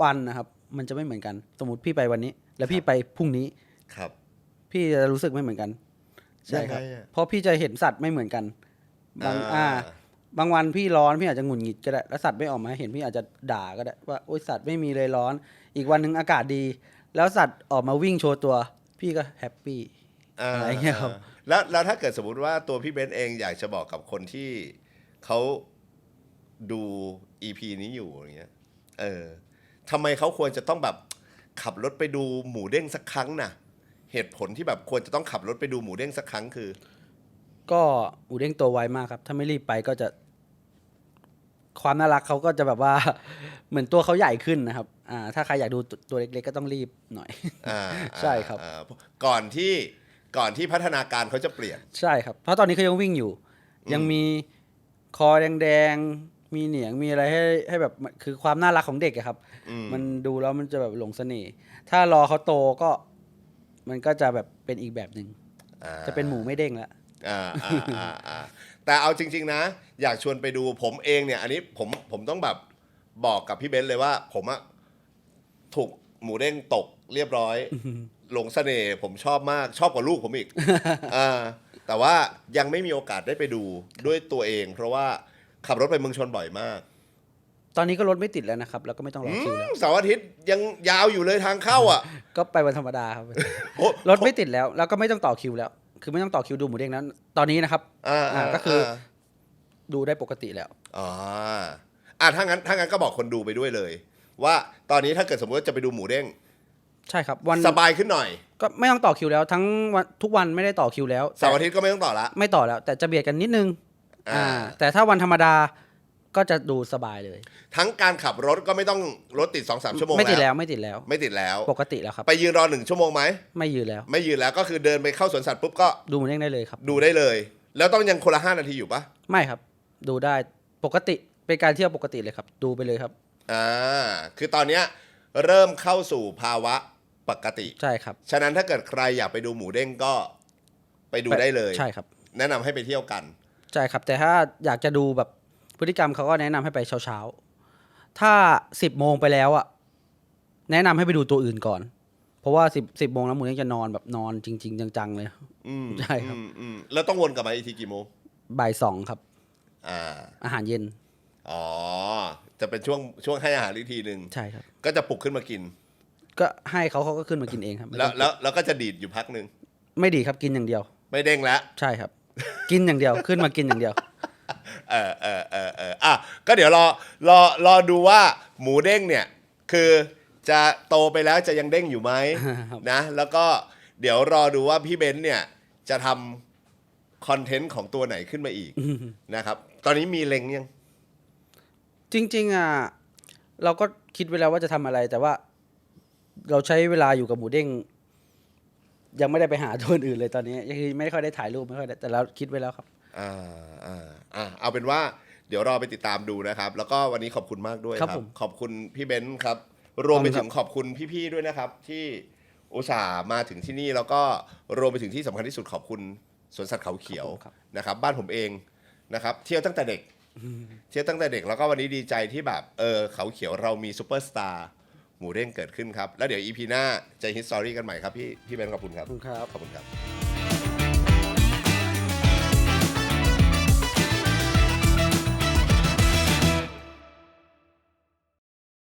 วันนะครับมันจะไม่เหมือนกันสมมติพี่ไปวันนี้ แล้วพี่ไปพรุ่งนี้ ครับ พี่จะรู้สึกไม่เหมือนกันใช่ครับ ยังไงอะ เพราะพี่จะเห็นสัตว์ไม่เหมือนกันบางวันพี่ร้อนพี่อาจจะหงุดหงิดก็ได้แล้วสัตว์ไม่ออกมาเห็นพี่อาจจะด่าก็ได้ว่าโอ๊ยสัตว์ไม่มีเลยร้อน อีกวันหนึ่งอากาศดี แล้วสัตว์ออกมาวิ่งโชว์ตัว พี่ก็แฮปปี้อะไรเงี้ยครับ แล้วถ้าเกิดสมมุติว่าตัวพี่เบนซ์เองอยากจะบอกกับคนที่เขาดู EP นี้อยู่อย่างเงี้ยทำไมเขาควรจะต้องแบบขับรถไปดูหมูเด้งสักครั้งน่ะ เหตุผลที่แบบควรจะต้องขับรถไปดูหมูเด้งสักครั้งคือ ก็หมูเด้งตัวไวมากครับ ถ้าไม่รีบไปก็จะ ความน่ารักเขาก็จะแบบว่า เหมือนตัวเขาใหญ่ขึ้นนะครับถ้าใครอยากดูตัวเล็กๆก็ต้องรีบหน่อย ใช่ครับ ก่อนที่พัฒนาการเขาจะเปลี่ยน ใช่ครับ เพราะตอนนี้เขายังวิ่งอยู่ ยังมีคอแดงๆ มีเหนียง มีอะไรให้แบบคือความน่ารักของเด็กอะครับ มันดูแล้วมันจะแบบหลงเสน่ห์ ถ้ารอเขาโตก็มันก็จะแบบเป็นอีกแบบหนึ่ง จะเป็นหมูไม่เด้งแล้ว แต่เอาจริง ๆ นะ อยากชวนไปดูผมเองเนี่ย อันนี้ผมต้องแบบบอกกับพี่เบนซ์เลยว่า ผมอะถูกหมูเด้งตกเรียบร้อย หลงเสน่ห์ผมชอบมากชอบกว่าลูกผมอีก แต่ว่ายังไม่มีโอกาสได้ไปดูด้วยตัวเอง เพราะว่าขับรถไปเมืองชนบ่อยมาก ตอนนี้ก็รถไม่ติดแล้วนะครับ แล้วก็ไม่ต้องรอคิวแล้ว เสาร์อาทิตย์ยังยาวอยู่เลยทางเข้าอ่ะ ก็ไปวันธรรมดาครับ โอ้ รถไม่ติดแล้ว แล้วก็ไม่ต้องต่อคิวแล้ว คือไม่ต้องต่อคิวดูหมูเด้งแล้วตอนนี้นะครับก็คือดูได้ปกติแล้ว ถ้างั้นก็บอกคนดูไปด้วยเลย ว่าตอนนี้ถ้าเกิดสมมติว่าจะไปดูหมูเด้ง ใช่ครับวัน สบายขึ้นหน่อย ก็ไม่ต้องต่อคิวแล้วทั้งวันทุกวันไม่ได้ต่อคิวแล้ว เสาร์อาทิตย์ก็ไม่ต้องต่อละ ไม่ต่อแล้ว แต่จะเบียดกันนิดนึง อ่า แต่ถ้าวันธรรมดาก็จะดูสบายเลย ทั้งการขับรถก็ไม่ต้องรถติด 2-3 ชั่วโมง ไม่ติด แล้ แล้ว วไม่ติดแล้ว ไม่ติดแล้ว ปกติแล้วครับ ไปยืนรอ1 ชั่วโมงไหม ไม่ยืนแล้ว ไม่ยืนแล้วก็คือเดินไปเข้าสวนสัตว์ปุ๊บก็ ดูหมูเด้งได้เลยครับ ดูได้เลย แล้วต้องยังคนละ5 นาทีอยู่ปะ ไม่ครับ ดูได้ปกติเป็นการเที่ยวปกติเลยครับ ดูไปเลยครับ คือตอนเนี้ยเริ่มเข้าสู่ภาวะปกติ ใช่ครับ ฉะนั้นถ้าเกิดใครอยากไปดูหมูเด้งก็ไปดูได้เลย ใช่ครับ แนะนำให้ไปเที่ยวกัน ใช่ครับ แต่ถ้าอยากจะดูแบบพฤติกรรมเขาก็แนะนำให้ไปเช้าๆถ้า10 โมงไปแล้วอ่ะแนะนำให้ไปดูตัวอื่นก่อน เพราะว่า10 โมงแล้วหมูเด้งจะนอนแบบนอนจริง ๆ จังๆเลยใช่ครับ แล้วต้องวนกลับมาอีกทีกี่โมง บ่าย 2ครับ อาหารเย็น จะเป็นช่วงให้อาหารอีกทีหนึ่ง ใช่ครับ ก็จะปลุกขึ้นมากิน ก็ให้เขาก็ขึ้นมากินเองครับ แล้วก็จะดีดอยู่พักหนึ่ง ไม่ดีครับกินอย่างเดียว ไม่เด้งแล้ว ใช่ครับ กินอย่างเดียวขึ้นมากินอย่างเดียว ก็เดี๋ยวรอดูว่าหมูเด้งเนี่ย คือจะโตไปแล้วจะยังเด้งอยู่ไหม นะ แล้วก็เดี๋ยวรอดูว่าพี่เบนซ์เนี่ยจะทำคอนเทนต์ของตัวไหนขึ้นมาอีกนะครับ ตอนนี้มีเล็งยัง จริงๆเราก็คิดไว้แล้วว่าจะทำอะไร แต่ว่าเราใช้เวลาอยู่กับหมูเด้งยังไม่ได้ไปหาตัวอื่นเลยตอนนี้ยังไม่ค่อยได้ถ่ายรูปไม่ค่อยได้แต่เราคิดไว้แล้วครับ เอาเป็นว่า เดี๋ยวรอไปติดตามดูนะครับ แล้วก็วันนี้ขอบคุณมากด้วยค ครั รับบ ผม ขอบคุณพี่เบนซ์ครับ รวมไปถึงขอบคุณพี่ๆด้วยนะครับ ที่อุตส่าห์มาถึงที่นี่แล้วก็รวมไปถึงที่สำคัญที่สุดขอบคุณสวนสัตว์เขาเขียวนะครับ บ้านผมเองนะครับ เที่ยวตั้งแต่เด็กแล้วก็วันนี้ดีใจที่แบบเขาเขียวเรามีซูเปอร์สตาร์หมูเด้งเกิดขึ้นครับแล้วเดี๋ยว EP หน้าจะฮิตสตอรี่กันใหม่ครับพี่เบนซ์ขอบคุณครับ ขอบคุณครับ ขอบคุณครับ